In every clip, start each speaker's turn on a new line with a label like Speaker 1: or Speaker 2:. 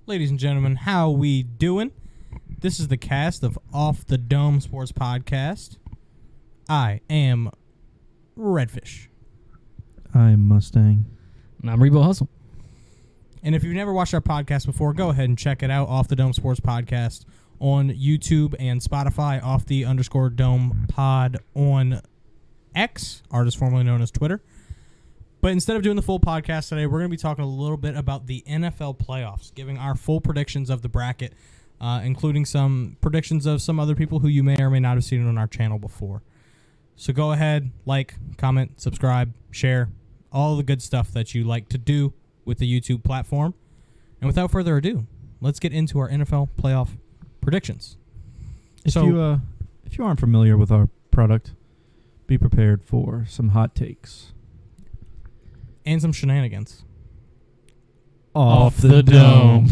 Speaker 1: Ladies and gentlemen, how we doing? This is the cast of Off the Dome Sports Podcast. I am Redfish.
Speaker 2: I'm Mustang.
Speaker 3: And I'm Rebo Hustle.
Speaker 1: And if you've never watched our podcast before, go ahead and check it out, Off the Dome Sports Podcast, on YouTube and Spotify, Off the _Dome Pod on X, artist formerly known as Twitter. But instead of doing the full podcast today, we're going to be talking a little bit about the NFL playoffs, giving our full predictions of the bracket, including some predictions of some other people who you may or may not have seen on our channel before. So go ahead, like, comment, subscribe, share, all the good stuff that you like to do with the YouTube platform. And without further ado, let's get into our NFL playoff predictions.
Speaker 2: If you aren't familiar with our product, be prepared for some hot takes.
Speaker 1: And some shenanigans.
Speaker 2: Off the dome.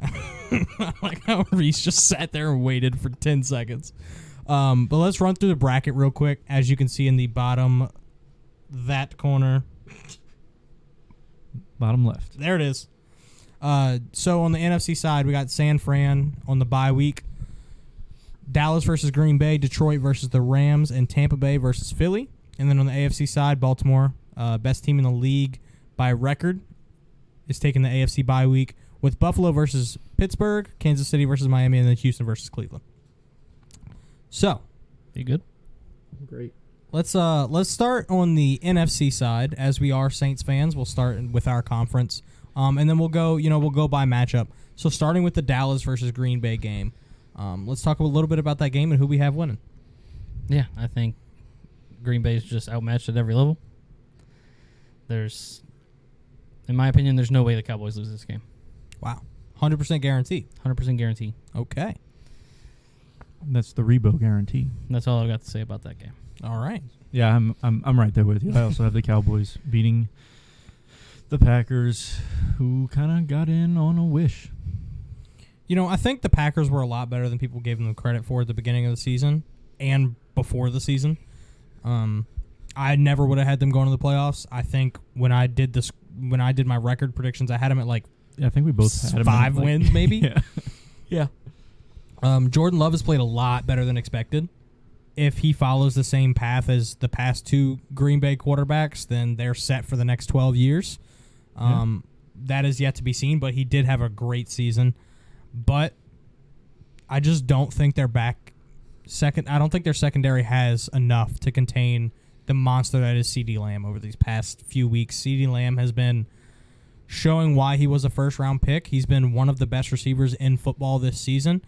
Speaker 1: I like how Reese just sat there and waited for 10 seconds. But let's run through the bracket real quick. As you can see in the bottom, that corner.
Speaker 2: Bottom left.
Speaker 1: There it is. So on the NFC side, we got San Fran on the bye week. Dallas versus Green Bay, Detroit versus the Rams, and Tampa Bay versus Philly. And then on the AFC side, Baltimore, best team in the league by record, is taking the AFC bye week with Buffalo versus Pittsburgh, Kansas City versus Miami, and then Houston versus Cleveland. So,
Speaker 3: You good?
Speaker 2: Great.
Speaker 1: let's start on the NFC side. As we are Saints fans, we'll start with our conference, and then we'll go by matchup. So starting with the Dallas versus Green Bay game, let's talk a little bit about that game and who we have winning.
Speaker 3: Yeah, I think Green Bay's just outmatched at every level. In my opinion, there's no way the Cowboys lose this game.
Speaker 1: Wow, 100% guarantee.
Speaker 3: 100% guarantee.
Speaker 1: Okay,
Speaker 2: That's the Rebo guarantee.
Speaker 3: That's all I've got to say about that game.
Speaker 1: all right.
Speaker 2: Yeah, I'm right there with you. I also have the Cowboys beating the Packers, who kind of got in on a wish.
Speaker 1: You know, I think the Packers were a lot better than people gave them credit for at the beginning of the season and before the season. I never would have had them going to the playoffs. I think when I did my record predictions, I had them at like
Speaker 2: I think we both had
Speaker 1: 5 wins, maybe.
Speaker 2: Yeah.
Speaker 1: Jordan Love has played a lot better than expected. If he follows the same path as the past 2 Green Bay quarterbacks, then they're set for the next 12 years. That is yet to be seen, but he did have a great season. But I just don't think they're back second. I don't think their secondary has enough to contain the monster that is CeeDee Lamb over these past few weeks. CeeDee Lamb has been showing why he was a first-round pick. He's been one of the best receivers in football this season.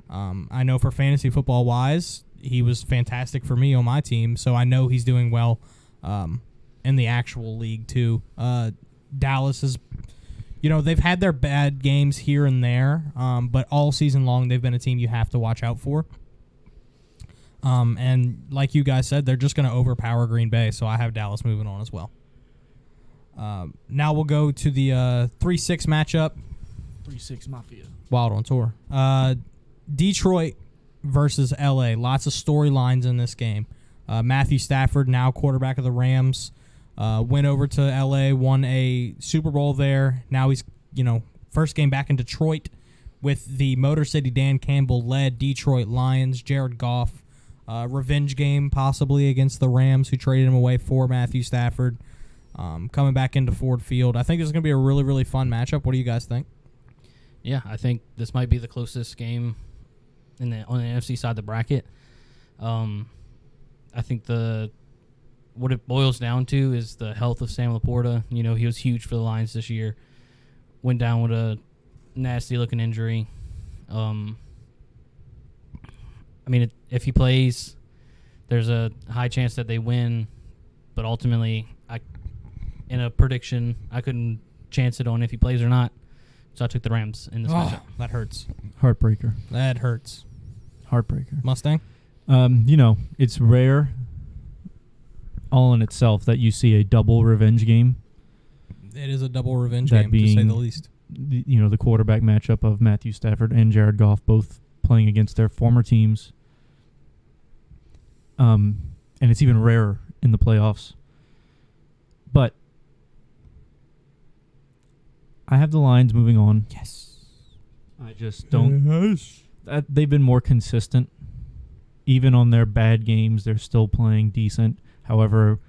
Speaker 1: I know for fantasy football-wise, he was fantastic for me on my team, so I know he's doing well in the actual league too. Dallas is, they've had their bad games here and there, but all season long they've been a team you have to watch out for. And like you guys said, they're just going to overpower Green Bay, so I have Dallas moving on as well. Now we'll go to the 3-6 matchup.
Speaker 2: 3-6 Mafia.
Speaker 1: Wild on tour. Detroit versus LA. Lots of storylines in this game. Matthew Stafford, now quarterback of the Rams, went over to LA, won a Super Bowl there. Now he's, first game back in Detroit with the Motor City Dan Campbell-led Detroit Lions. Jared Goff. Revenge game possibly against the Rams, who traded him away for Matthew Stafford. Coming back into Ford Field. I think this is going to be a really, really fun matchup. What do you guys think?
Speaker 3: Yeah, I think this might be the closest game on the NFC side of the bracket. I think what it boils down to is the health of Sam Laporta. He was huge for the Lions this year. Went down with a nasty-looking injury. If he plays, there's a high chance that they win. But ultimately, in a prediction, I couldn't chance it on if he plays or not. So I took the Rams in this matchup.
Speaker 1: That hurts.
Speaker 2: Heartbreaker.
Speaker 1: That hurts.
Speaker 2: Heartbreaker.
Speaker 1: Mustang?
Speaker 2: It's rare all in itself that you see a double revenge game.
Speaker 1: It is a double revenge
Speaker 2: That
Speaker 1: game,
Speaker 2: being,
Speaker 1: to say the least.
Speaker 2: The quarterback matchup of Matthew Stafford and Jared Goff, both playing against their former teams. And it's even rarer in the playoffs. But I have the Lions moving on.
Speaker 1: Yes.
Speaker 2: I just don't. They've been more consistent. Even on their bad games, they're still playing decent. However,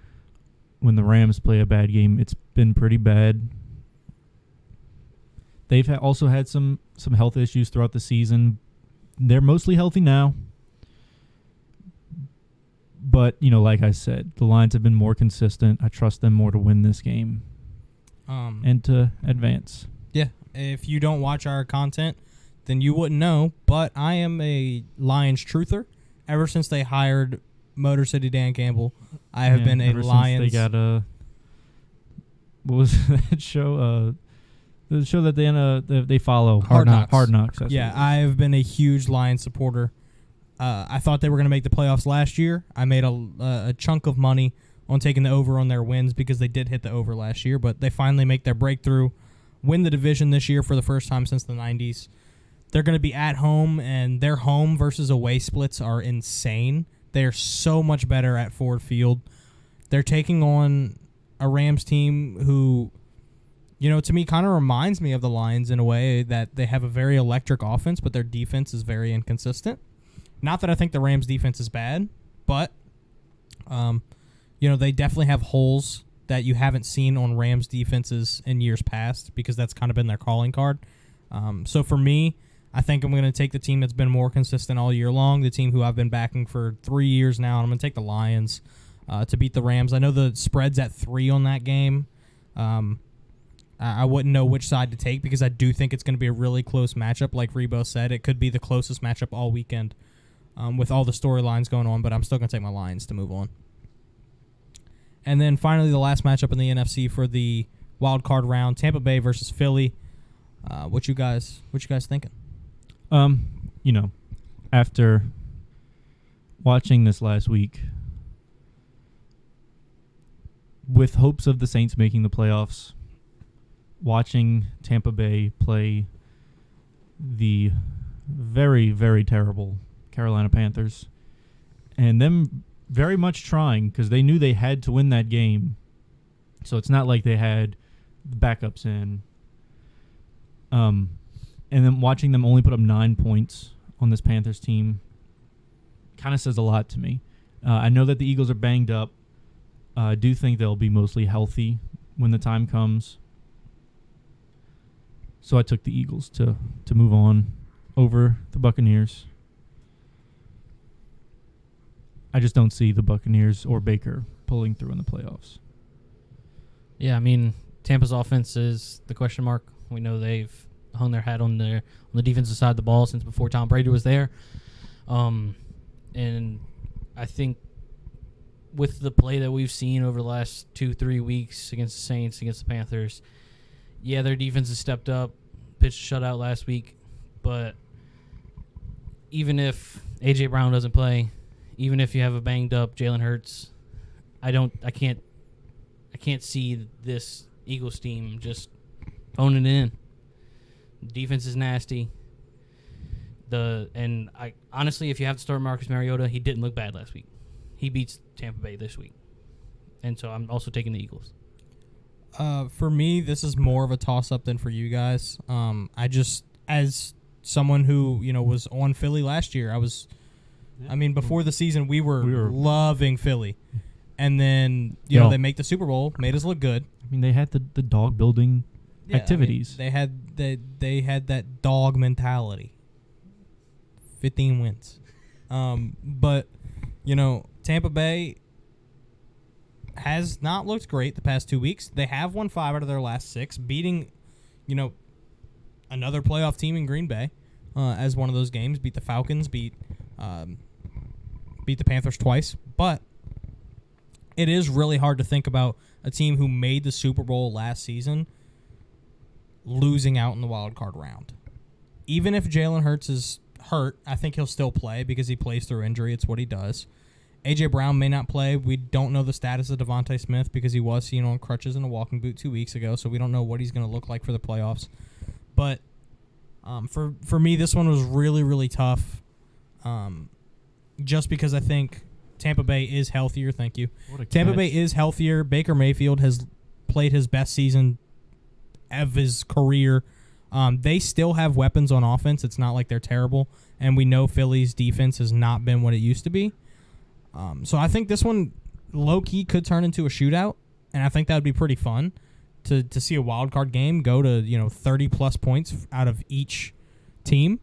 Speaker 2: when the Rams play a bad game, it's been pretty bad. They've also had some health issues throughout the season. They're mostly healthy now. But, like I said, the Lions have been more consistent. I trust them more to win this game and to advance.
Speaker 1: Yeah. If you don't watch our content, then you wouldn't know. But I am a Lions truther. Ever since they hired Motor City Dan Campbell, I have been a Lions.
Speaker 2: Since they got what was that show? The show that they follow.
Speaker 1: Hard Knocks.
Speaker 2: Hard Knocks.
Speaker 1: Yeah, I have been a huge Lions supporter. I thought they were going to make the playoffs last year. I made a chunk of money on taking the over on their wins because they did hit the over last year, but they finally make their breakthrough, win the division this year for the first time since the 90s. They're going to be at home, and their home versus away splits are insane. They are so much better at Ford Field. They're taking on a Rams team who, to me kind of reminds me of the Lions in a way that they have a very electric offense, but their defense is very inconsistent. Not that I think the Rams' defense is bad, but, they definitely have holes that you haven't seen on Rams' defenses in years past because that's kind of been their calling card. So for me, I think I'm going to take the team that's been more consistent all year long, the team who I've been backing for 3 years now, and I'm going to take the Lions to beat the Rams. I know the spread's at 3 on that game. I wouldn't know which side to take because I do think it's going to be a really close matchup. Like Rebo said, it could be the closest matchup all weekend with all the storylines going on, but I'm still going to take my Lions to move on. And then finally, the last matchup in the NFC for the wild card round, Tampa Bay versus Philly. What you guys thinking?
Speaker 2: After watching this last week, with hopes of the Saints making the playoffs, watching Tampa Bay play the very, very terrible Carolina Panthers, and them very much trying because they knew they had to win that game. So it's not like they had backups in. And then watching them only put up 9 points on this Panthers team kind of says a lot to me. I know that the Eagles are banged up. I do think they'll be mostly healthy when the time comes. So I took the Eagles to move on over the Buccaneers. I just don't see the Buccaneers or Baker pulling through in the playoffs.
Speaker 3: Yeah, Tampa's offense is the question mark. We know they've hung their hat on the defensive side of the ball since before Tom Brady was there. And I think with the play that we've seen over the last 2-3 weeks against the Saints, against the Panthers, yeah, their defense has stepped up, pitched a shutout last week, but even if A.J. Brown doesn't play, even if you have a banged up Jalen Hurts, I can't see this Eagles team just phoning it in. Defense is nasty. Honestly, if you have to start Marcus Mariota, he didn't look bad last week. He beats Tampa Bay this week, and so I'm also taking the Eagles.
Speaker 1: For me, this is more of a toss-up than for you guys. I just, as someone who was on Philly last year, before the season we were loving Philly, and then they make the Super Bowl, made us look good.
Speaker 2: They had the dog building activities.
Speaker 1: They had that dog mentality. 15 wins. But Tampa Bay has not looked great the past 2 weeks. They have won 5 out of their last 6, beating another playoff team in Green Bay as one of those games. Beat the Falcons, beat the Panthers twice. But it is really hard to think about a team who made the Super Bowl last season losing out in the wild card round. Even if Jalen Hurts is hurt, I think he'll still play because he plays through injury. It's what he does. A.J. Brown may not play. We don't know the status of Devontae Smith because he was seen on crutches in a walking boot 2 weeks ago, so we don't know what he's going to look like for the playoffs. But for me, this one was really, really tough just because I think Tampa Bay is healthier. Thank you. Tampa Bay is healthier. Baker Mayfield has played his best season of his career. They still have weapons on offense. It's not like they're terrible. And we know Philly's defense has not been what it used to be. So I think this one, low-key, could turn into a shootout. And I think that would be pretty fun to see a wild card game go to 30-plus points out of each team.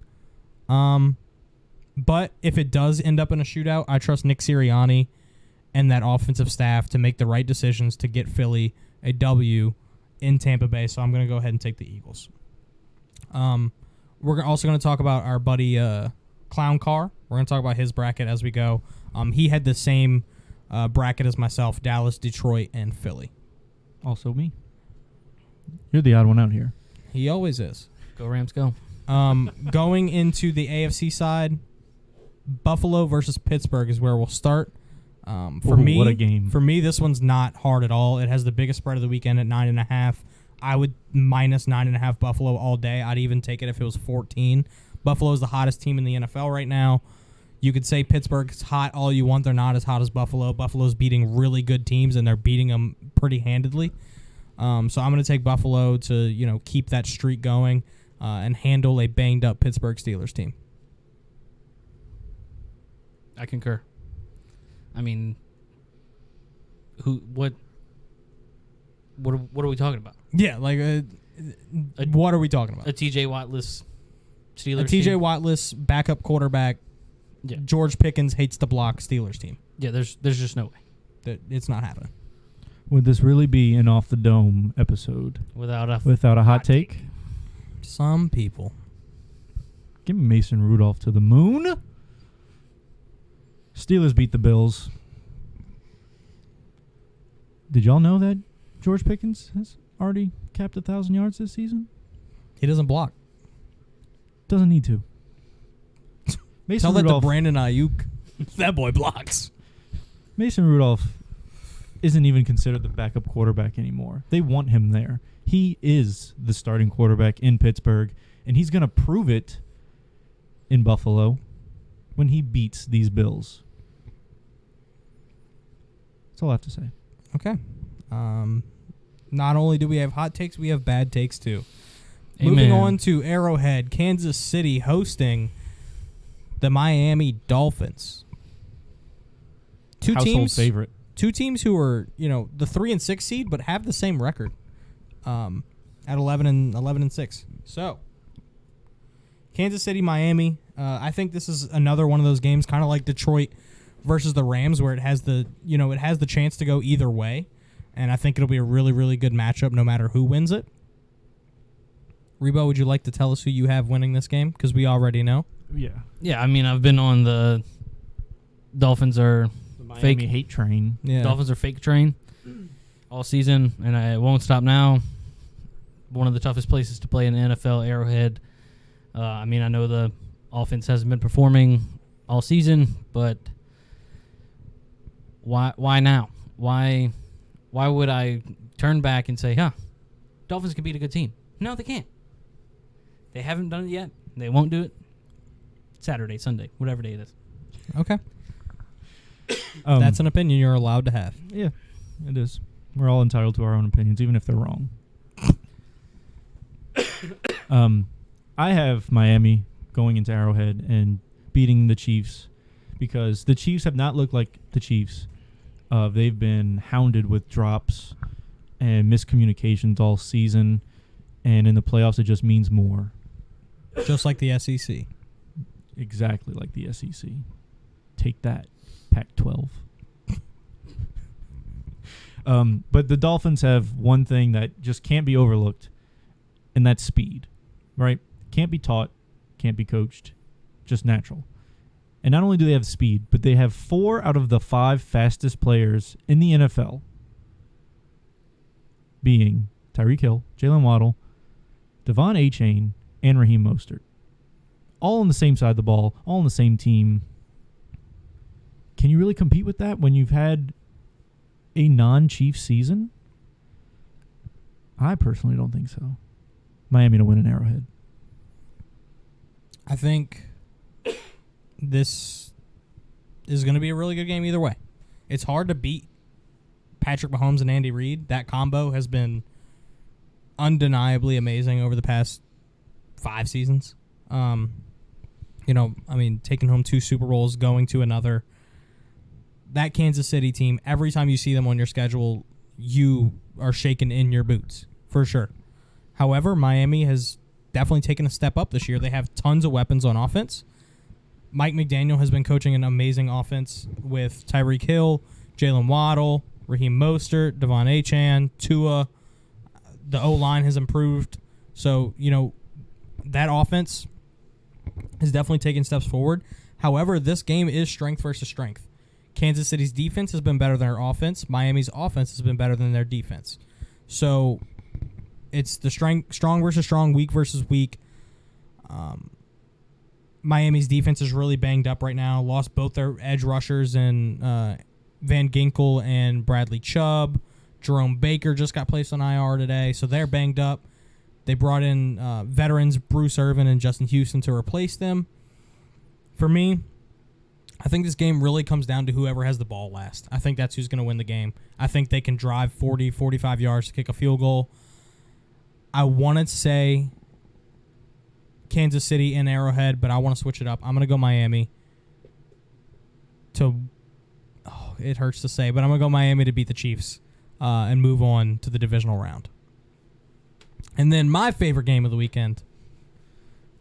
Speaker 1: But if it does end up in a shootout, I trust Nick Sirianni and that offensive staff to make the right decisions to get Philly a W in Tampa Bay. So I'm going to go ahead and take the Eagles. We're also going to talk about our buddy Clown Car. We're going to talk about his bracket as we go. He had the same bracket as myself, Dallas, Detroit, and Philly.
Speaker 2: Also me. You're the odd one out here.
Speaker 1: He always is.
Speaker 3: Go Rams, go.
Speaker 1: Going into the AFC side, Buffalo versus Pittsburgh is where we'll start. For me,
Speaker 2: what a game.
Speaker 1: For me, this one's not hard at all. It has the biggest spread of the weekend at 9.5. I would minus 9.5 Buffalo all day. I'd even take it if it was 14. Buffalo is the hottest team in the NFL right now. You could say Pittsburgh's hot all you want. They're not as hot as Buffalo. Buffalo's beating really good teams, and they're beating them pretty handedly. So I'm going to take Buffalo to keep that streak going and handle a banged-up Pittsburgh Steelers team.
Speaker 3: I concur. I mean, what are we talking about?
Speaker 1: Yeah, like what are we talking about?
Speaker 3: A TJ Wattless Steelers
Speaker 1: A TJ
Speaker 3: team?
Speaker 1: Wattless backup quarterback.
Speaker 3: Yeah.
Speaker 1: George Pickens hates to block Steelers team.
Speaker 3: Yeah, there's just no way.
Speaker 1: It's not happening.
Speaker 2: Would this really be an off the dome episode
Speaker 3: Without
Speaker 2: a hot take?
Speaker 1: Some people.
Speaker 2: Give me Mason Rudolph to the moon. Steelers beat the Bills. Did y'all know that George Pickens has already capped 1,000 yards this season?
Speaker 1: He doesn't block.
Speaker 2: Doesn't need to. Mason
Speaker 1: Tell
Speaker 2: Rudolph,
Speaker 1: that to Brandon Ayuk. That boy blocks.
Speaker 2: Mason Rudolph isn't even considered the backup quarterback anymore. They want him there. He is the starting quarterback in Pittsburgh, and he's going to prove it in Buffalo when he beats these Bills. That's all I have to say.
Speaker 1: Okay. Not only do we have hot takes, we have bad takes too.
Speaker 3: Amen.
Speaker 1: Moving on to Arrowhead, Kansas City hosting the Miami Dolphins.
Speaker 2: Household favorite.
Speaker 1: Two teams who are, the 3 and 6 seed, but have the same record, at 11 and 6. So, Kansas City, Miami. I think this is another one of those games, kind of like Detroit versus the Rams, where it has the chance to go either way, and I think it'll be a really, really good matchup, no matter who wins it. Rebo, would you like to tell us who you have winning this game? Because we already know.
Speaker 2: Yeah.
Speaker 3: Yeah, I mean, I've been on the Dolphins are
Speaker 2: Miami
Speaker 3: fake
Speaker 2: hate train.
Speaker 1: Yeah.
Speaker 3: Dolphins are fake train all season, and it won't stop now. One of the toughest places to play in the NFL, Arrowhead. I mean, I know the offense hasn't been performing all season, but why now? Why would I turn back and say, Dolphins can beat a good team? No, they can't. They haven't done it yet. They won't do it. Saturday, Sunday, whatever day it is.
Speaker 1: Okay. That's an opinion you're allowed to have.
Speaker 2: Yeah, it is. We're all entitled to our own opinions, even if they're wrong. I have Miami going into Arrowhead and beating the Chiefs because the Chiefs have not looked like the Chiefs. They've been hounded with drops and miscommunications all season, and in the playoffs it just means more.
Speaker 1: Just like the SEC.
Speaker 2: Exactly like the SEC. Take that, Pac-12. But the Dolphins have one thing that just can't be overlooked, and that's speed, right? Can't be taught, can't be coached, just natural. And not only do they have speed, but they have 4 out of the 5 fastest players in the NFL, being Tyreek Hill, Jalen Waddle, Devon Achane, and Raheem Mostert. All on the same side of the ball, all on the same team. Can you really compete with that when you've had a non-Chief season? I personally don't think so. Miami to win an Arrowhead.
Speaker 1: I think this is going to be a really good game either way. It's hard to beat Patrick Mahomes and Andy Reid. That combo has been undeniably amazing over the past 5 seasons. Taking home 2 Super Bowls, going to another. That Kansas City team, every time you see them on your schedule, you are shaken in your boots, for sure. However, Miami has definitely taken a step up this year. They have tons of weapons on offense. Mike McDaniel has been coaching an amazing offense with Tyreek Hill, Jalen Waddle, Raheem Mostert, Devon Achane, Tua. The O-line has improved. So, that offense has definitely taken steps forward. However, this game is strength versus strength. Kansas City's defense has been better than their offense. Miami's offense has been better than their defense. So it's the strong versus strong, weak versus weak. Miami's defense is really banged up right now. Lost both their edge rushers in Van Ginkel and Bradley Chubb. Jerome Baker just got placed on IR today, so they're banged up. They brought in veterans Bruce Irvin and Justin Houston to replace them. For me, I think this game really comes down to whoever has the ball last. I think that's who's going to win the game. I think they can drive 40, 45 yards to kick a field goal. I want to say Kansas City and Arrowhead, but I want to switch it up. I'm going to go Miami it hurts to say, but I'm going to go Miami to beat the Chiefs and move on to the divisional round. And then my favorite game of the weekend,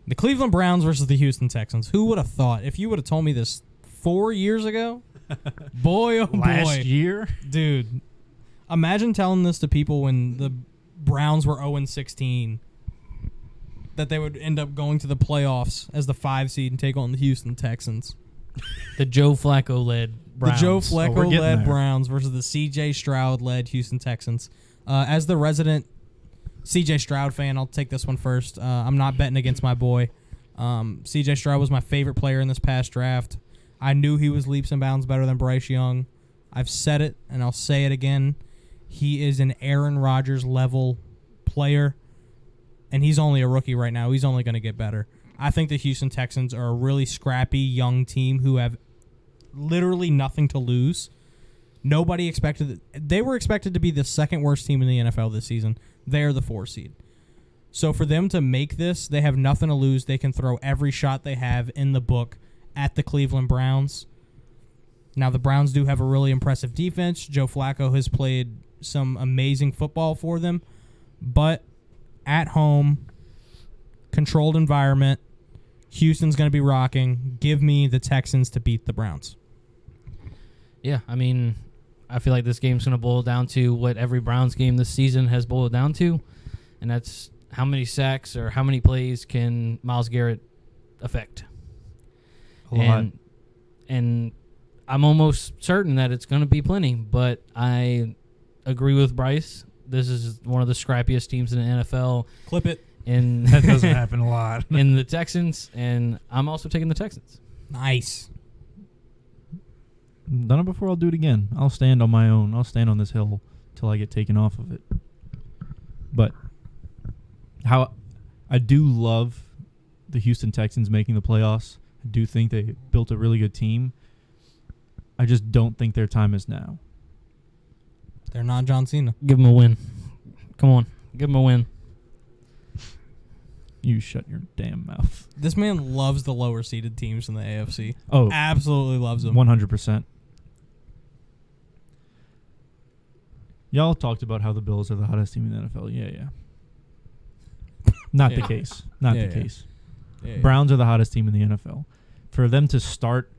Speaker 1: the Cleveland Browns versus the Houston Texans. Who would have thought? If you would have told me this 4 years ago, boy, oh boy.
Speaker 2: Last year?
Speaker 1: Dude, imagine telling this to people when the Browns were 0-16, that they would end up going to the playoffs as the 5 seed and take on the Houston Texans.
Speaker 3: The Joe Flacco-led Browns.
Speaker 1: The Joe Flacco-led
Speaker 2: there.
Speaker 1: Browns versus the C.J. Stroud-led Houston Texans. As the resident C.J. Stroud fan, I'll take this one first. I'm not betting against my boy. C.J. Stroud was my favorite player in this past draft. I knew he was leaps and bounds better than Bryce Young. I've said it, and I'll say it again. He is an Aaron Rodgers-level player, and he's only a rookie right now. He's only going to get better. I think the Houston Texans are a really scrappy young team who have literally nothing to lose. Nobody expected – they were expected to be the second worst team in the NFL this season. They're the 4 seed. So for them to make this, they have nothing to lose. They can throw every shot they have in the book at the Cleveland Browns. Now, the Browns do have a really impressive defense. Joe Flacco has played some amazing football for them. But at home, controlled environment, Houston's going to be rocking. Give me the Texans to beat the Browns.
Speaker 3: Yeah, I mean, I feel like this game's going to boil down to what every Browns game this season has boiled down to, and that's how many sacks or how many plays can Myles Garrett affect.
Speaker 2: A lot.
Speaker 3: And I'm almost certain that it's going to be plenty, but I agree with Bryce. This is one of the scrappiest teams in the NFL.
Speaker 1: Clip it.
Speaker 2: That doesn't happen a lot.
Speaker 3: In the Texans, and I'm also taking the Texans.
Speaker 1: Nice.
Speaker 2: Done it before, I'll do it again. I'll stand on my own. I'll stand on this hill till I get taken off of it. But how I do love the Houston Texans making the playoffs. I do think they built a really good team. I just don't think their time is now.
Speaker 1: They're not John Cena.
Speaker 3: Give them a win. Come on. Give them a win.
Speaker 2: You shut your damn mouth.
Speaker 1: This man loves the lower seeded teams in the AFC.
Speaker 2: Oh,
Speaker 1: absolutely loves them.
Speaker 2: 100%. Y'all talked about how the Bills are the hottest team in the NFL. Yeah. Not the case. Not the case.
Speaker 1: Yeah.
Speaker 2: Browns are the hottest team in the NFL. For them to start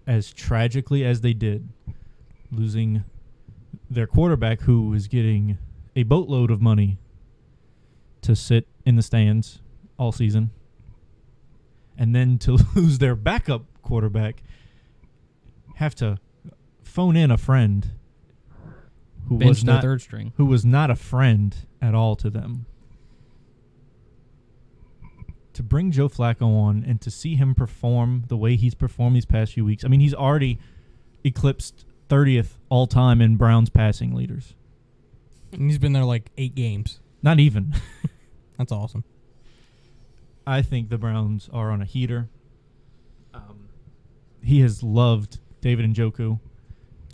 Speaker 2: as tragically as they did, losing their quarterback who is getting a boatload of money to sit in the stands all season, and then to lose their backup quarterback, have to phone in a friend who
Speaker 3: Bench
Speaker 2: was
Speaker 3: their
Speaker 2: not
Speaker 3: third string.
Speaker 2: who was not a friend at all to them. To bring Joe Flacco on and to see him perform the way he's performed these past few weeks. I mean, he's already eclipsed 30th all time in Browns passing leaders.
Speaker 1: And he's been there like 8 games.
Speaker 2: Not even.
Speaker 1: That's awesome.
Speaker 2: I think the Browns are on a heater. He has loved David Njoku,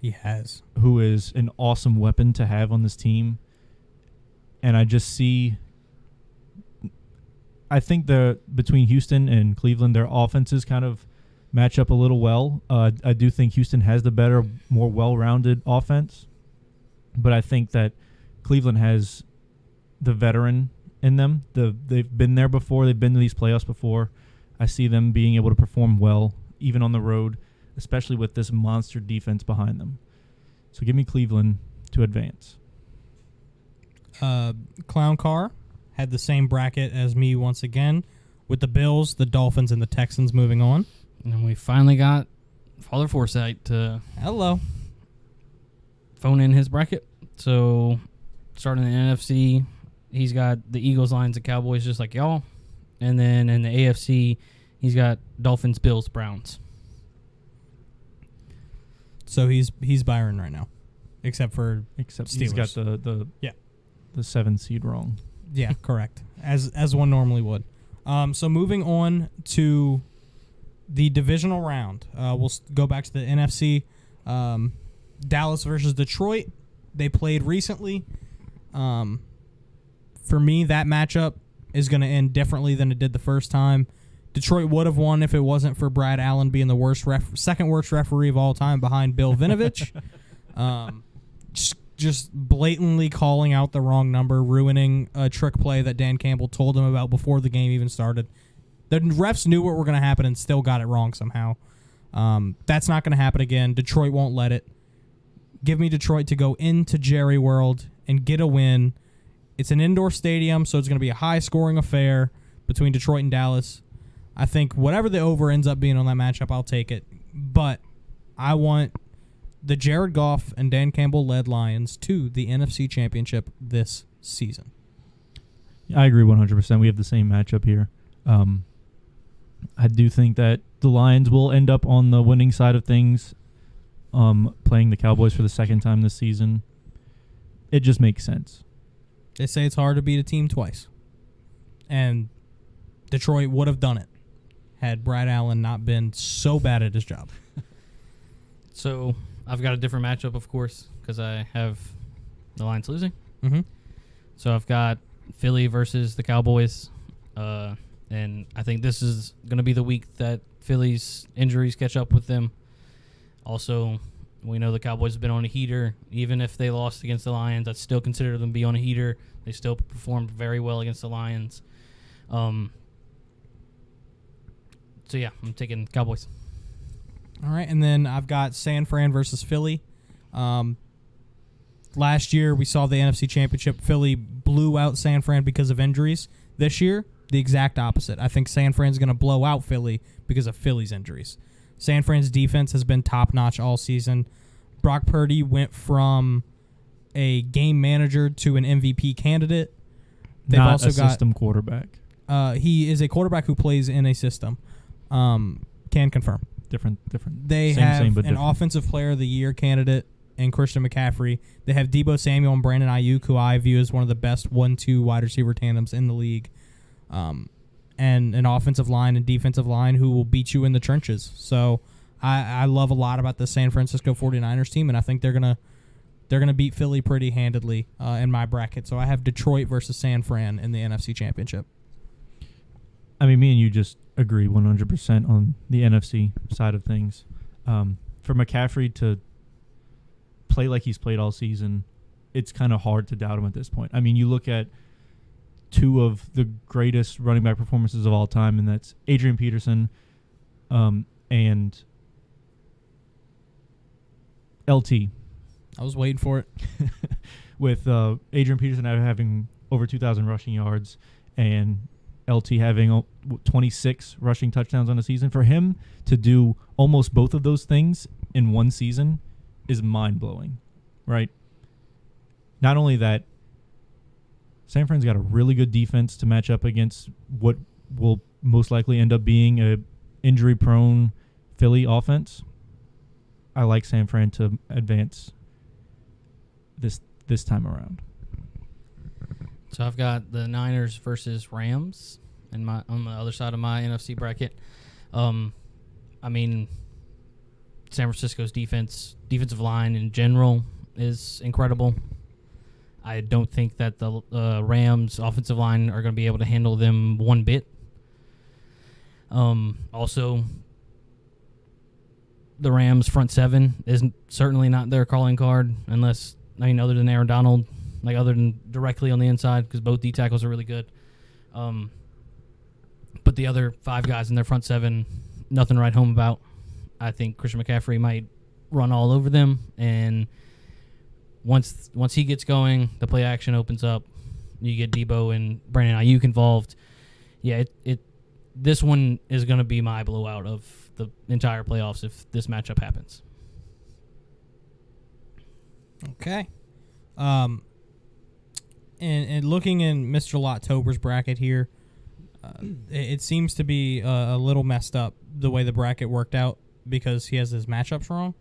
Speaker 1: He has.
Speaker 2: who is an awesome weapon to have on this team. and I just see. I think between Houston and Cleveland, their offenses kind of match up a little well. I do think Houston has the better, more well-rounded offense, but I think that Cleveland has the veteran in them. They've been there before. They've been to these playoffs before. I see them being able to perform well, even on the road, especially with this monster defense behind them. So give me Cleveland to advance.
Speaker 1: Clown Car had the same bracket as me once again, with the Bills, the Dolphins, and the Texans moving on.
Speaker 3: And we finally got Father Forsythe to
Speaker 1: Hello.
Speaker 3: phone in his bracket. So starting in the NFC, he's got the Eagles, Lions, and Cowboys just like y'all. And then in the AFC, he's got Dolphins, Bills, Browns.
Speaker 1: So he's Byron right now, except
Speaker 2: Except
Speaker 1: Steelers.
Speaker 2: he's got the 7 seed wrong.
Speaker 1: Yeah, correct. As one normally would. So moving on to the divisional round, we'll go back to the NFC. Dallas versus Detroit. They played recently. For me, that matchup is going to end differently than it did the first time. Detroit would have won if it wasn't for Brad Allen being the second worst referee of all time behind Bill Vinovich. Just blatantly calling out the wrong number, ruining a trick play that Dan Campbell told him about before the game even started. The refs knew what were going to happen and still got it wrong somehow. That's not going to happen again. Detroit won't let it. Give me Detroit to go into Jerry World and get a win. It's an indoor stadium, so it's going to be a high-scoring affair between Detroit and Dallas. I think whatever the over ends up being on that matchup, I'll take it. But I want the Jared Goff and Dan Campbell-led Lions to the NFC Championship this season.
Speaker 2: I agree 100%. We have the same matchup here. I do think that the Lions will end up on the winning side of things, playing the Cowboys for the second time this season. It just makes sense.
Speaker 1: They say it's hard to beat a team twice. And Detroit would have done it had Brad Allen not been so bad at his job.
Speaker 3: So I've got a different matchup, of course, because I have the Lions losing.
Speaker 1: Mm-hmm.
Speaker 3: So I've got Philly versus the Cowboys. And I think this is going to be the week that Philly's injuries catch up with them. Also, we know the Cowboys have been on a heater. Even if they lost against the Lions, I'd still consider them to be on a heater. They still performed very well against the Lions. So, yeah, I'm taking Cowboys.
Speaker 1: All right, and then I've got San Fran versus Philly. Last year, we saw the NFC Championship. Philly blew out San Fran because of injuries. This year, the exact opposite. I think San Fran's going to blow out Philly because of Philly's injuries. San Fran's defense has been top-notch all season. Brock Purdy went from a game manager to an MVP candidate. They've
Speaker 2: Not
Speaker 1: also
Speaker 2: a system quarterback.
Speaker 1: He is a quarterback who plays in a system. Can confirm.
Speaker 2: Different.
Speaker 1: They have an offensive player of the year candidate in Christian McCaffrey. They have Deebo Samuel and Brandon Ayuk, who I view as one of the best 1-2 wide receiver tandems in the league. And an offensive line and defensive line who will beat you in the trenches. So I love a lot about the San Francisco 49ers team, and I think they're gonna beat Philly pretty handedly in my bracket. So I have Detroit versus San Fran in the NFC Championship.
Speaker 2: I mean, me and you just agree 100% on the NFC side of things. For McCaffrey to play like he's played all season, it's kind of hard to doubt him at this point. I mean, you look at two of the greatest running back performances of all time, and that's Adrian Peterson and LT.
Speaker 1: I was waiting for it.
Speaker 2: With Adrian Peterson having over 2,000 rushing yards and LT having 26 rushing touchdowns on a season. For him to do almost both of those things in one season is mind-blowing, right? Not only that, San Fran's got a really good defense to match up against what will most likely end up being a injury-prone Philly offense. I like San Fran to advance this time around.
Speaker 3: So I've got the Niners versus Rams on the other side of my NFC bracket. I mean, San Francisco's defensive line in general is incredible. I don't think that the Rams' offensive line are going to be able to handle them one bit. Also, the Rams' front seven is certainly not their calling card, unless, other than Aaron Donald, other than directly on the inside, because both D tackles are really good. But the other 5 guys in their front seven, nothing to write home about. I think Christian McCaffrey might run all over them, and once he gets going, the play action opens up. You get Debo and Brandon Ayuk involved. Yeah, this one is going to be my blowout of the entire playoffs if this matchup happens.
Speaker 1: Okay. And looking in Mr. Lottober's bracket here, it seems to be a little messed up the way the bracket worked out because he has his matchups wrong.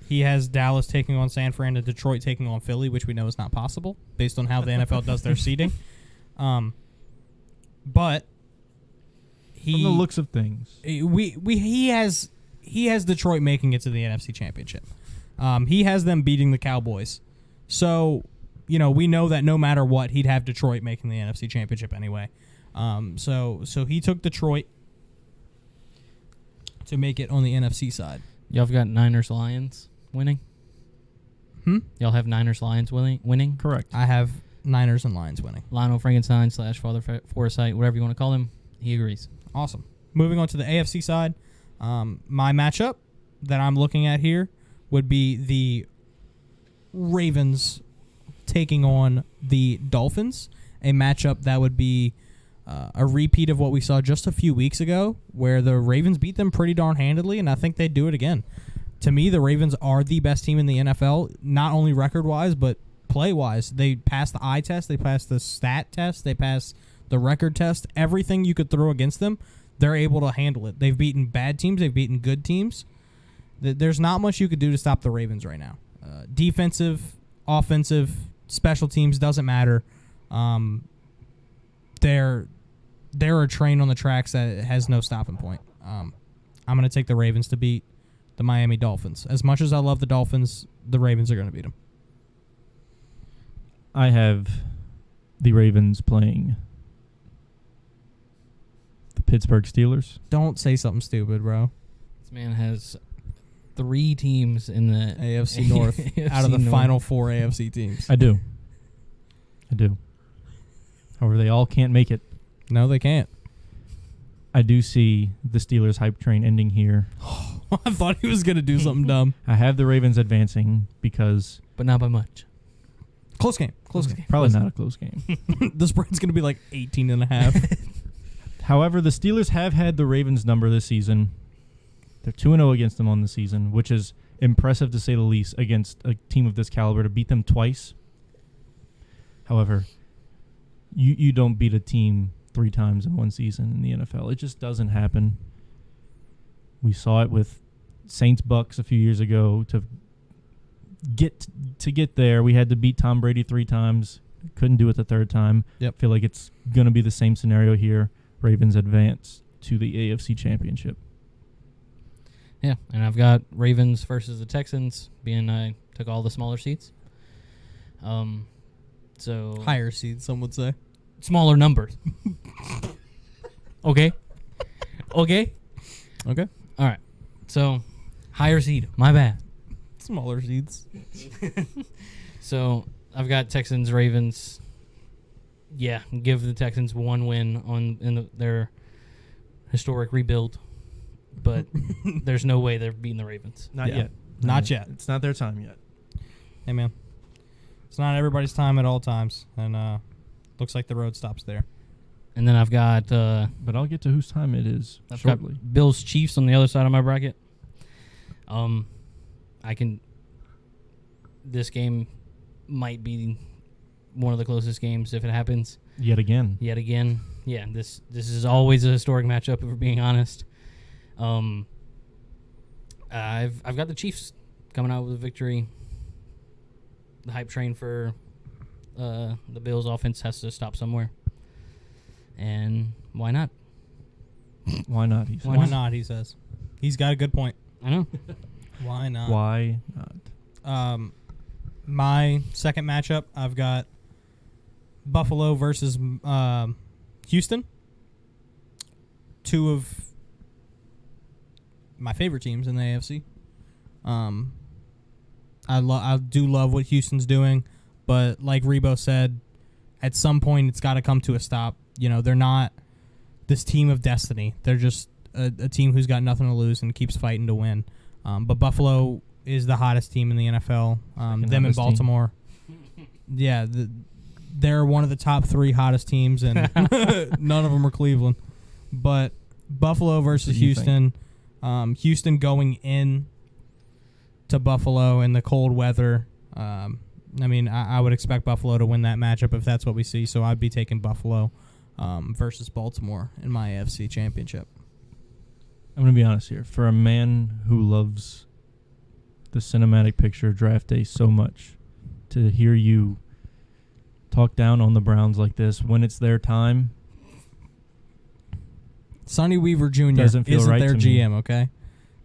Speaker 1: He has Dallas taking on San Fran and Detroit taking on Philly, which we know is not possible based on how the NFL does their seeding. But
Speaker 2: from the looks of things,
Speaker 1: he has Detroit making it to the NFC Championship. He has them beating the Cowboys. So, we know that no matter what, he'd have Detroit making the NFC Championship anyway. So he took Detroit to make it on the NFC side.
Speaker 3: Y'all have got Niners-Lions winning? Y'all have Niners-Lions winning?
Speaker 2: correct.
Speaker 1: I have Niners and Lions winning.
Speaker 3: Lionel Frankenstein / Father Forsythe, whatever you want to call him, he agrees.
Speaker 1: Awesome. Moving on to the AFC side, my matchup that I'm looking at here would be the Ravens taking on the Dolphins, a matchup that would be a repeat of what we saw just a few weeks ago, where the Ravens beat them pretty darn handedly, and I think they'd do it again. To me, the Ravens are the best team in the NFL, not only record-wise, but play-wise. They passed the eye test, they passed the stat test, they passed the record test. Everything you could throw against them, they're able to handle it. They've beaten bad teams, they've beaten good teams. There's not much you could do to stop the Ravens right now. Defensive, offensive, special teams, doesn't matter. They're a train on the tracks that has no stopping point. I'm going to take the Ravens to beat the Miami Dolphins. As much as I love the Dolphins, the Ravens are going to beat them.
Speaker 2: I have the Ravens playing the Pittsburgh Steelers.
Speaker 1: Don't say something stupid, bro.
Speaker 3: This man has 3 teams in the
Speaker 1: AFC North
Speaker 3: AFC
Speaker 1: out of the
Speaker 3: North.
Speaker 1: final 4 AFC teams.
Speaker 2: I do. However, they all can't make it.
Speaker 1: No, they can't.
Speaker 2: I do see the Steelers hype train ending here.
Speaker 1: I thought he was going to do something dumb.
Speaker 2: I have the Ravens advancing because
Speaker 3: But not by much.
Speaker 1: Close game.
Speaker 2: probably not a close game.
Speaker 1: The spread's going to be like 18.5.
Speaker 2: However, the Steelers have had the Ravens number this season. They're 2-0 against them on the season, which is impressive to say the least against a team of this caliber to beat them twice. However, you don't beat a team 3 times in one season in the NFL. It just doesn't happen. We saw it with Saints-Bucks a few years ago. To get there, we had to beat Tom Brady 3 times. Couldn't do it the 3rd time.
Speaker 1: Yep.
Speaker 2: I feel like it's going to be the same scenario here. Ravens advance to the AFC Championship.
Speaker 3: Yeah, and I've got Ravens versus the Texans, being I took all the smaller seats. So
Speaker 1: Higher seed, some would say.
Speaker 3: smaller numbers. Okay.
Speaker 1: Okay.
Speaker 3: All right. So higher seed. My bad.
Speaker 1: Smaller seeds.
Speaker 3: So I've got Texans, Ravens. Yeah, give the Texans 1 win in their historic rebuild, but there's no way they're beating the Ravens.
Speaker 2: Not
Speaker 1: Yeah.
Speaker 2: yet.
Speaker 1: Not yet.
Speaker 2: It's not their time yet.
Speaker 1: Hey, man. It's not everybody's time at all times, and looks like the road stops there.
Speaker 3: And then I've got
Speaker 2: But I'll get to whose time it is shortly.
Speaker 3: got Bills Chiefs on the other side of my bracket. This game might be one of the closest games if it happens.
Speaker 2: Yet again.
Speaker 3: Yeah, this is always a historic matchup, if we're being honest. I've got the Chiefs coming out with a victory. The hype train for the Bills offense has to stop somewhere. And why not?
Speaker 2: Why not? He says.
Speaker 1: Why not, he says. He's got a good point.
Speaker 3: I know.
Speaker 1: Why not?
Speaker 2: Why not?
Speaker 1: My second matchup, I've got Buffalo versus Houston. Two of my favorite teams in the AFC. I do love what Houston's doing, but like Rebo said, at some point it's got to come to a stop. You know, they're not this team of destiny. They're just a team who's got nothing to lose and keeps fighting to win. But Buffalo is the hottest team in the NFL. Them and Baltimore. Yeah, they're one of the top 3 hottest teams, and none of them are Cleveland. But Buffalo versus Houston. Houston going in to Buffalo in the cold weather. I mean, I would expect Buffalo to win that matchup if that's what we see. So I'd be taking Buffalo versus Baltimore in my AFC Championship.
Speaker 2: I'm going to be honest here. For a man who loves the cinematic picture of draft day so much, to hear you talk down on the Browns like this when it's their time.
Speaker 1: Sonny Weaver Jr.
Speaker 2: Doesn't feel
Speaker 1: isn't
Speaker 2: right
Speaker 1: their
Speaker 2: to me.
Speaker 1: GM, okay?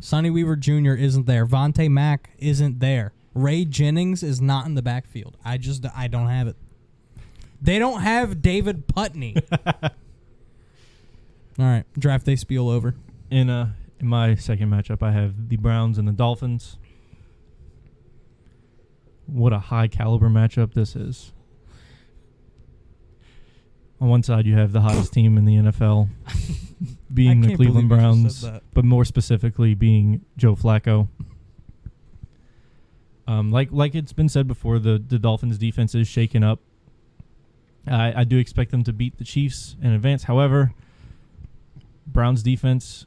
Speaker 1: Sonny Weaver Jr. isn't there. Vontae Mack isn't there. Ray Jennings is not in the backfield. I don't have it. They don't have David Putney. All right, draft day spiel over.
Speaker 2: In my second matchup, I have the Browns and the Dolphins. What a high caliber matchup this is. On one side, you have the hottest team in the NFL, being the Cleveland Browns, but more specifically being Joe Flacco. Like it's been said before, the Dolphins' defense is shaken up. I do expect them to beat the Chiefs in advance. However, Browns' defense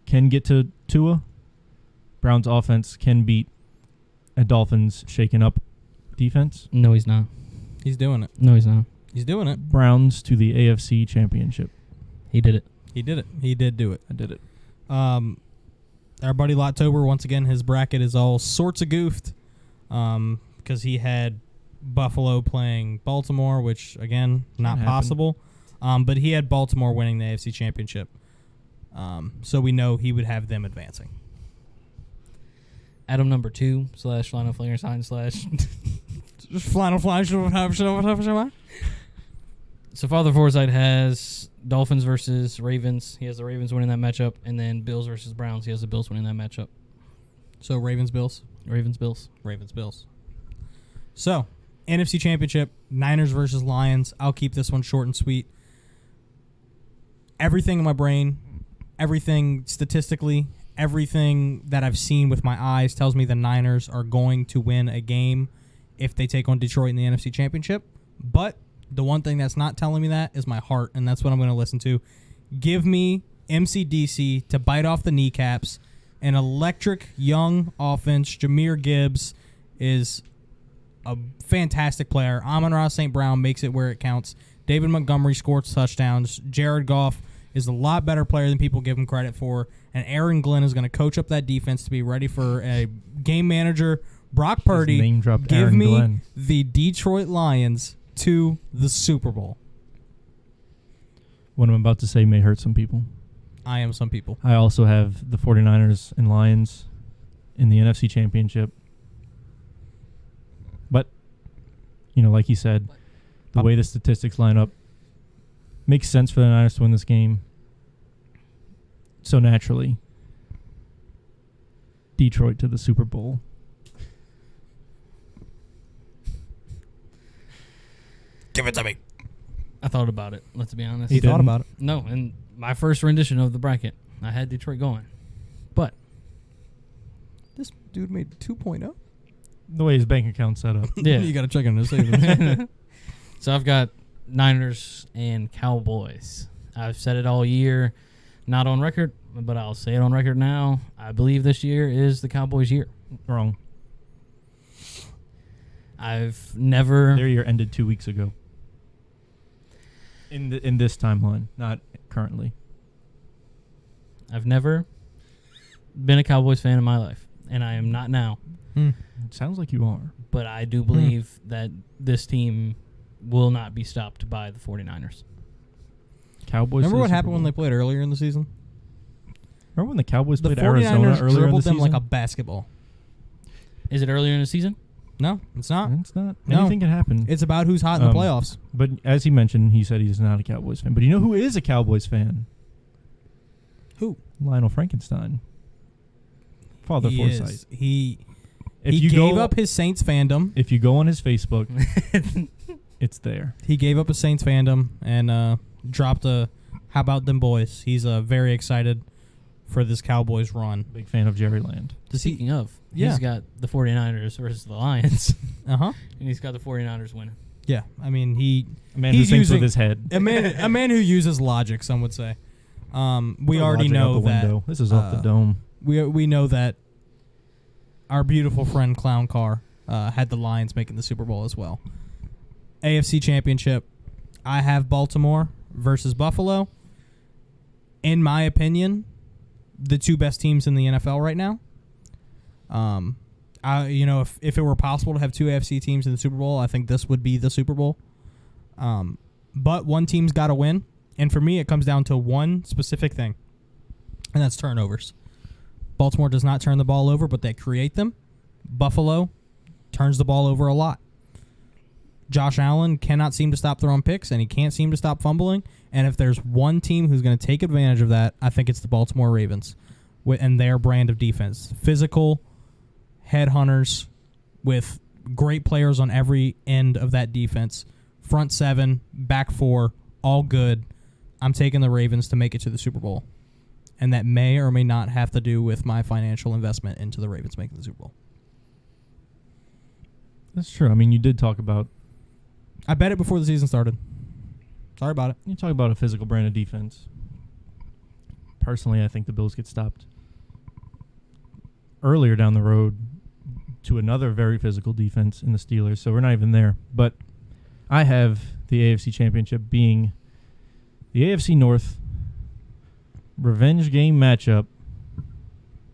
Speaker 2: can get to Tua. Browns' offense can beat a Dolphins' shaken up defense.
Speaker 3: No, he's not.
Speaker 1: He's doing it.
Speaker 3: No, he's not.
Speaker 1: He's doing it.
Speaker 2: Browns to the AFC Championship.
Speaker 3: He did it.
Speaker 1: He did it. He did do it.
Speaker 2: I did it.
Speaker 1: Our buddy Lottober, once again, his bracket is all sorts of goofed because he had Buffalo playing Baltimore, which, again, not possible. But he had Baltimore winning the AFC Championship. So we know he would have them advancing.
Speaker 3: Adam number 2 / Lionel Flingerstein / So Father Forsythe has Dolphins versus Ravens. He has the Ravens winning that matchup. And then Bills versus Browns. He has the Bills winning that matchup.
Speaker 1: So Ravens-Bills.
Speaker 3: Ravens-Bills.
Speaker 1: Ravens-Bills. So, NFC Championship, Niners versus Lions. I'll keep this one short and sweet. Everything in my brain, everything statistically, everything that I've seen with my eyes tells me the Niners are going to win a game if they take on Detroit in the NFC Championship. But the one thing that's not telling me that is my heart, and that's what I'm going to listen to. Give me MCDC to bite off the kneecaps. An electric young offense. Jahmyr Gibbs is a fantastic player. Amon-Ra St. Brown makes it where it counts. David Montgomery scores touchdowns. Jared Goff is a lot better player than people give him credit for. And Aaron Glenn is going to coach up that defense to be ready for a game manager. Brock Purdy, give
Speaker 2: Aaron
Speaker 1: me
Speaker 2: Glenn.
Speaker 1: The Detroit Lions to the Super Bowl.
Speaker 2: What I'm about to say may hurt some people.
Speaker 1: I am some people.
Speaker 2: I also have the 49ers and Lions in the NFC Championship. But, you know, like he said, the way the statistics line up makes sense for the Niners to win this game. So naturally, Detroit to the Super Bowl.
Speaker 1: Give it to me.
Speaker 3: I thought about it, let's be honest.
Speaker 1: He thought about it.
Speaker 3: No, in my first rendition of the bracket, I had Detroit going. But
Speaker 1: This dude made 2.0.
Speaker 2: The way his bank account's set up.
Speaker 3: yeah.
Speaker 1: You got to check on his savings.
Speaker 3: So I've got Niners and Cowboys. I've said it all year, not on record, but I'll say it on record now. I believe this year is the Cowboys' year.
Speaker 2: Wrong.
Speaker 3: I've never...
Speaker 2: Their year ended 2 weeks ago. In this timeline, not currently.
Speaker 3: I've never been a Cowboys fan in my life, and I am not now.
Speaker 2: It sounds like you are.
Speaker 3: But I do believe that this team will not be stopped by the 49ers.
Speaker 2: Cowboys.
Speaker 1: Remember what happened when they played earlier in the season?
Speaker 2: Remember when the Cowboys
Speaker 1: The
Speaker 2: played Arizona
Speaker 1: 49ers
Speaker 2: earlier in the
Speaker 1: dribbled them
Speaker 2: season?
Speaker 1: like a basketball.
Speaker 3: Is it earlier in the season?
Speaker 1: No, it's not.
Speaker 2: It's not.
Speaker 1: No.
Speaker 2: Anything can happen.
Speaker 1: It's about who's hot in the playoffs.
Speaker 2: But as he mentioned, he said he's not a Cowboys fan. But you know who is a Cowboys fan?
Speaker 1: Who?
Speaker 2: Lionel Frankenstein. Father
Speaker 1: He
Speaker 2: Forsythe.
Speaker 1: is. He
Speaker 2: If
Speaker 1: he
Speaker 2: you
Speaker 1: gave
Speaker 2: go,
Speaker 1: up his Saints fandom.
Speaker 2: If you go on his Facebook, it's there.
Speaker 1: He gave up his Saints fandom and dropped a "How about them boys?" He's very excited for this Cowboys run.
Speaker 2: Big fan of Jerry Land.
Speaker 3: Speaking of,
Speaker 1: Yeah.
Speaker 3: he's got the 49ers versus the Lions,
Speaker 1: Uh-huh.
Speaker 3: and he's got the 49ers winning.
Speaker 1: Yeah. I mean, he
Speaker 2: A man who
Speaker 1: He's
Speaker 2: thinks with
Speaker 1: using-
Speaker 2: his head.
Speaker 1: a man who uses logic, some would say. We
Speaker 2: Throw
Speaker 1: already
Speaker 2: logic
Speaker 1: know
Speaker 2: out the
Speaker 1: that
Speaker 2: window. This is off the dome.
Speaker 1: we know that our beautiful friend Clown Car had the Lions making the Super Bowl as well. AFC Championship, I have Baltimore versus Buffalo. In my opinion, the two best teams in the NFL right now. If it were possible to have two AFC teams in the Super Bowl, I think this would be the Super Bowl. But one team's got to win, and for me, it comes down to one specific thing, and that's turnovers. Baltimore does not turn the ball over, but they create them. Buffalo turns the ball over a lot. Josh Allen cannot seem to stop throwing picks, and he can't seem to stop fumbling. And if there's one team who's going to take advantage of that, I think it's the Baltimore Ravens and their brand of defense. Physical headhunters with great players on every end of that defense. Front seven, back four, all good. I'm taking the Ravens to make it to the Super Bowl. And that may or may not have to do with my financial investment into the Ravens making the Super Bowl.
Speaker 2: That's true. I mean, you did talk about...
Speaker 1: I bet it before the season started. Sorry about it.
Speaker 2: You talk about a physical brand of defense. Personally, I think the Bills get stopped earlier down the road to another very physical defense in the Steelers, so we're not even there. But I have the AFC Championship being the AFC North revenge game matchup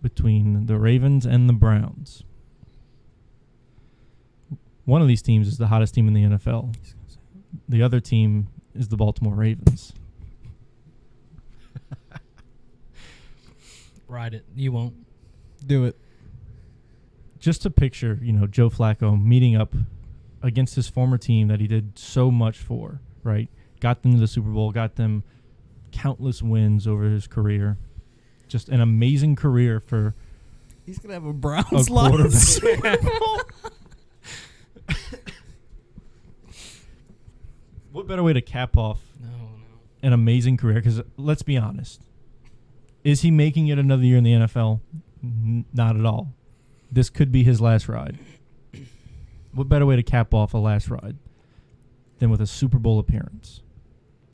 Speaker 2: between the Ravens and the Browns. One of these teams is the hottest team in the NFL. The other team is the Baltimore Ravens.
Speaker 3: Ride it. You won't.
Speaker 1: Do it.
Speaker 2: Just to picture, Joe Flacco meeting up against his former team that he did so much for, right? Got them to the Super Bowl, got them countless wins over his career. Just an amazing career for
Speaker 1: He's going to have a Browns
Speaker 2: quarterback.
Speaker 1: Super Bowl.
Speaker 2: What better way to cap off
Speaker 3: No.
Speaker 2: an amazing career? Because let's be honest, is he making it another year in the NFL? Not at all. This could be his last ride. What better way to cap off a last ride than with a Super Bowl appearance?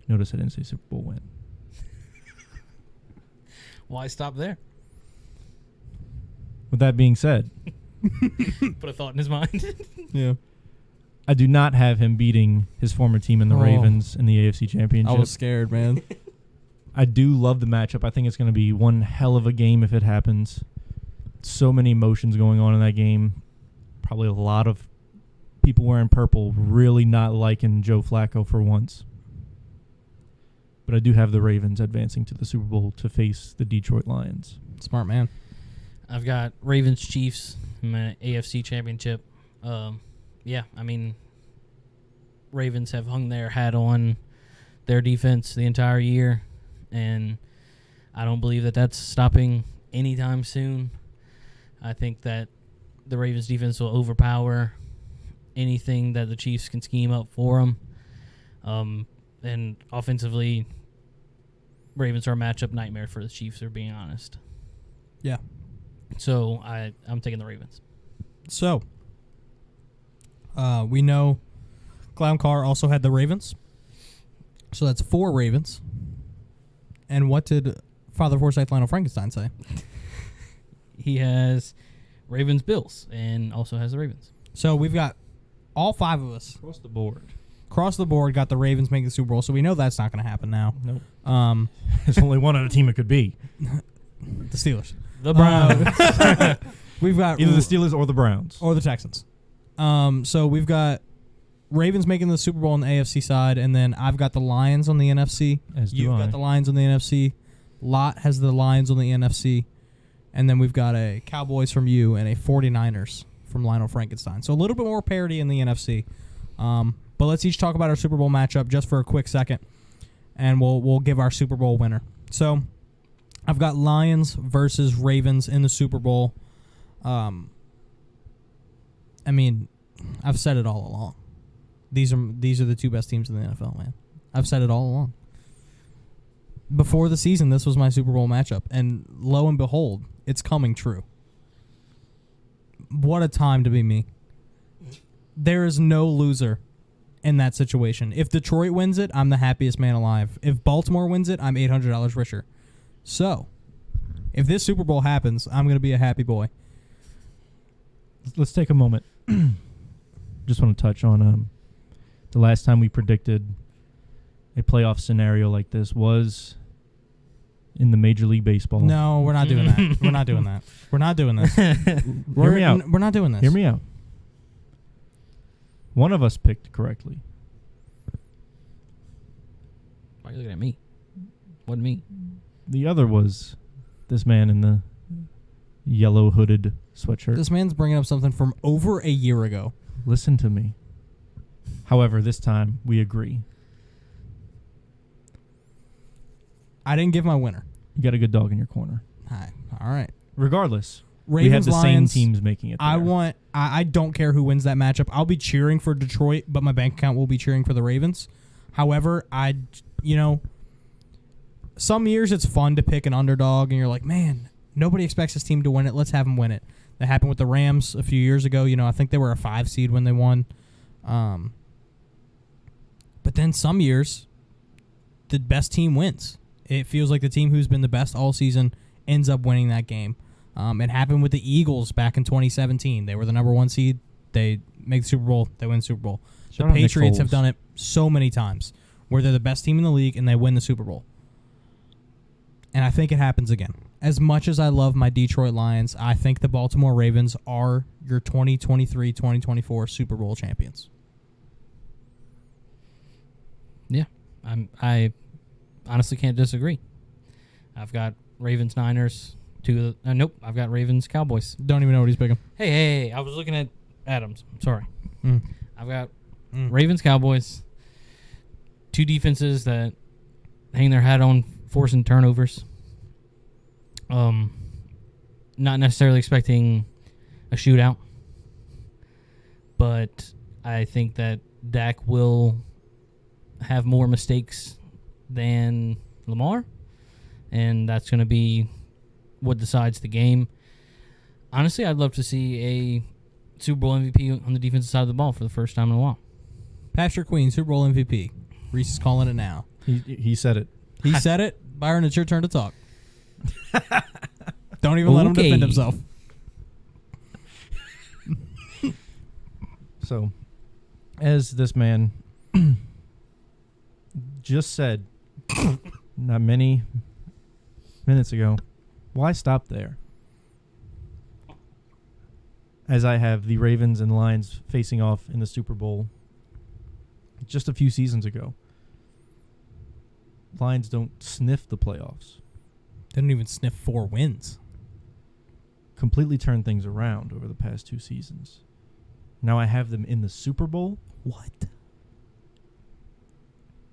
Speaker 2: Notice I didn't say Super Bowl win.
Speaker 3: Why stop there?
Speaker 2: With that being said,
Speaker 3: Put a thought in his mind.
Speaker 1: Yeah.
Speaker 2: I do not have him beating his former team in the Ravens in the AFC Championship.
Speaker 1: I was scared, man.
Speaker 2: I do love the matchup. I think it's going to be one hell of a game if it happens. So many emotions going on in that game. Probably a lot of people wearing purple really not liking Joe Flacco for once. But I do have the Ravens advancing to the Super Bowl to face the Detroit Lions.
Speaker 1: Smart man.
Speaker 3: I've got Ravens Chiefs in my AFC Championship. Yeah, I mean, Ravens have hung their hat on their defense the entire year, and I don't believe that that's stopping anytime soon. I think that the Ravens defense will overpower anything that the Chiefs can scheme up for them. And offensively, Ravens are a matchup nightmare for the Chiefs, if we're being honest.
Speaker 1: Yeah.
Speaker 3: So I'm taking the Ravens.
Speaker 1: So, we know Clown Car also had the Ravens. So that's 4 Ravens. And what did Father Forsythe Lionel Frankenstein say?
Speaker 3: He has Ravens Bills and also has the Ravens.
Speaker 1: So we've got all 5 of us
Speaker 2: Across the board.
Speaker 1: across the board got the Ravens making the Super Bowl. So we know that's not going to happen now.
Speaker 2: Nope. There's only one other team it could be.
Speaker 1: The Steelers.
Speaker 3: The Browns.
Speaker 1: We've got
Speaker 2: Either the Steelers or the Browns.
Speaker 1: or the Texans. So we've got Ravens making the Super Bowl on the AFC side, and then I've got the Lions on the NFC.
Speaker 2: As do
Speaker 1: You've
Speaker 2: I.
Speaker 1: got the Lions on the NFC. Lot has the Lions on the NFC. And then we've got a Cowboys from you and a 49ers from Lionel Frankenstein. So a little bit more parity in the NFC. But let's each talk about our Super Bowl matchup just for a quick second, and we'll give our Super Bowl winner. So I've got Lions versus Ravens in the Super Bowl. I mean, I've said it all along. These are the two best teams in the NFL, man. I've said it all along. Before the season, this was my Super Bowl matchup, and lo and behold, it's coming true. What a time to be me. There is no loser in that situation. If Detroit wins it, I'm the happiest man alive. If Baltimore wins it, I'm $800 richer. So, if this Super Bowl happens, I'm going to be a happy boy.
Speaker 2: Let's take a moment. Just want to touch on the last time we predicted a playoff scenario like this was in the Major League Baseball.
Speaker 1: No, we're not doing that. We're not doing that. We're not doing this.
Speaker 2: Hear me out.
Speaker 1: We're not doing this.
Speaker 2: Hear me out. One of us picked correctly.
Speaker 3: Why are you looking at me? What me?
Speaker 2: The other was this man in the yellow hooded sweatshirt.
Speaker 1: This man's bringing up something from over a year ago.
Speaker 2: Listen to me. However, this time we agree.
Speaker 1: I didn't give my winner.
Speaker 2: You got a good dog in your corner.
Speaker 1: Hi. All right.
Speaker 2: Regardless,
Speaker 1: Ravens,
Speaker 2: we had the
Speaker 1: Lions,
Speaker 2: same teams making it there.
Speaker 1: I don't care who wins that matchup. I'll be cheering for Detroit, but my bank account will be cheering for the Ravens. However, some years it's fun to pick an underdog, and you're like, man, nobody expects this team to win it. Let's have them win it. That happened with the Rams a few years ago. I think they were a 5 seed when they won. But then some years, the best team wins. It feels like the team who's been the best all season ends up winning that game. It happened with the Eagles back in 2017. They were the number 1 seed. They make the Super Bowl. They win the Super Bowl. The Patriots have done it so many times where they're the best team in the league and they win the Super Bowl. And I think it happens again. As much as I love my Detroit Lions, I think the Baltimore Ravens are your 2023-2024 Super Bowl champions.
Speaker 3: Yeah, I honestly can't disagree. I've got Ravens Niners. Nope, I've got Ravens Cowboys.
Speaker 1: Don't even know what he's picking.
Speaker 3: Hey, I was looking at Adams. I'm sorry. I've got
Speaker 1: Ravens
Speaker 3: Ravens Cowboys. Two defenses that hang their hat on forcing turnovers. Not necessarily expecting a shootout, but I think that Dak will have more mistakes than Lamar, and that's going to be what decides the game. Honestly, I'd love to see a Super Bowl MVP on the defensive side of the ball for the first time in a while.
Speaker 1: Patrick Queen, Super Bowl MVP. Reese is calling it now.
Speaker 2: He said it.
Speaker 1: He said it. Byron, it's your turn to talk. Don't even let him defend himself.
Speaker 2: So, as this man just said not many minutes ago, why stop there? As I have the Ravens and Lions facing off in the Super Bowl just a few seasons ago. Lions don't sniff the playoffs.
Speaker 1: They don't even sniff 4 wins.
Speaker 2: Completely turned things around over the past 2 seasons. Now I have them in the Super Bowl.
Speaker 1: What?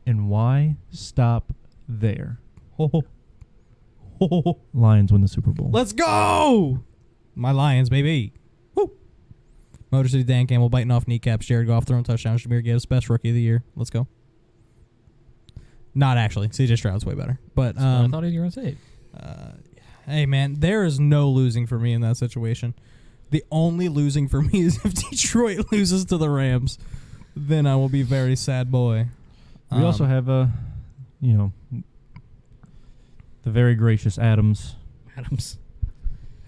Speaker 2: And why stop there?
Speaker 1: Oh.
Speaker 2: Lions win the Super Bowl.
Speaker 1: Let's go! My Lions, baby. Woo! Motor City Dan Campbell biting off kneecaps. Jared Goff throwing touchdowns. Jameer Gibbs, best rookie of the year. Let's go. Not actually. CJ Stroud's way better. But
Speaker 3: I thought you were going to say.
Speaker 1: Hey, man, there is no losing for me in that situation. The only losing for me is if Detroit loses to the Rams. Then I will be a very sad boy.
Speaker 2: We also have, the very gracious Adams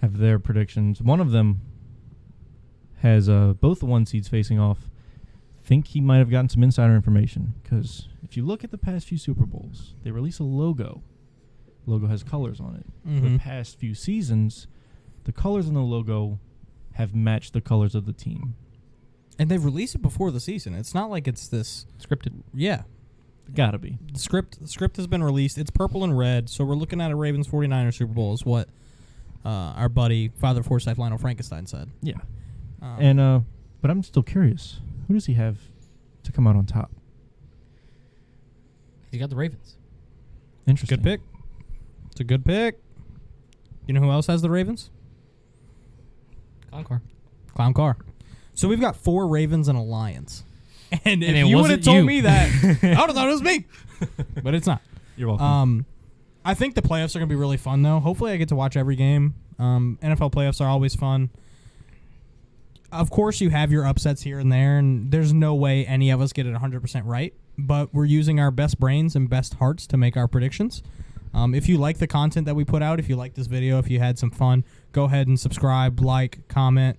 Speaker 2: have their predictions. One of them has both the 1 seeds facing off. Think he might have gotten some insider information because if you look at the past few Super Bowls, they release a logo. The logo has colors on it. For the past few seasons, the colors on the logo have matched the colors of the team.
Speaker 1: And they've released it before the season. It's not like it's this
Speaker 3: Scripted.
Speaker 1: Yeah.
Speaker 2: Gotta be.
Speaker 1: The script has been released. It's purple and red, so we're looking at a Ravens 49ers Super Bowl is what our buddy, Father Forsyth Lionel Frankenstein said.
Speaker 2: Yeah. But I'm still curious. Who does he have to come out on top?
Speaker 3: He's got the Ravens.
Speaker 2: Interesting.
Speaker 1: Good pick. It's a good pick. You know who else has the Ravens? Clown Car. So we've got 4 Ravens and a Lions. And if you would have told me that, I would have thought it was me. But it's not.
Speaker 2: You're welcome.
Speaker 1: I think the playoffs are going to be really fun, though. Hopefully I get to watch every game. NFL playoffs are always fun. Of course, you have your upsets here and there, and there's no way any of us get it 100% right. But we're using our best brains and best hearts to make our predictions. If you like the content that we put out, if you like this video, if you had some fun, go ahead and subscribe, like, comment,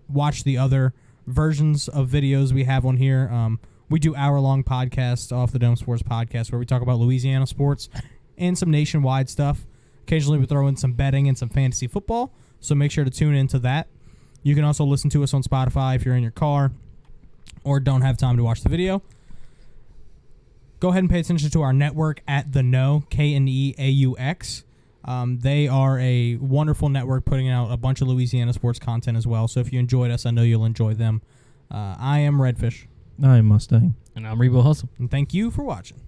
Speaker 1: watch the other versions of videos we have on here. We do hour-long podcasts off the Dome Sports Podcast where we talk about Louisiana sports and some nationwide stuff. Occasionally we throw in some betting and some fantasy football, so make sure to tune into that. You can also listen to us on Spotify if you're in your car or don't have time to watch the video. Go ahead and pay attention to our network at The Know, KNEAUX. They are a wonderful network putting out a bunch of Louisiana sports content as well. So if you enjoyed us, I know you'll enjoy them. I am Redfish.
Speaker 2: I am Mustang.
Speaker 3: And I'm Rebo Hustle.
Speaker 1: And thank you for watching.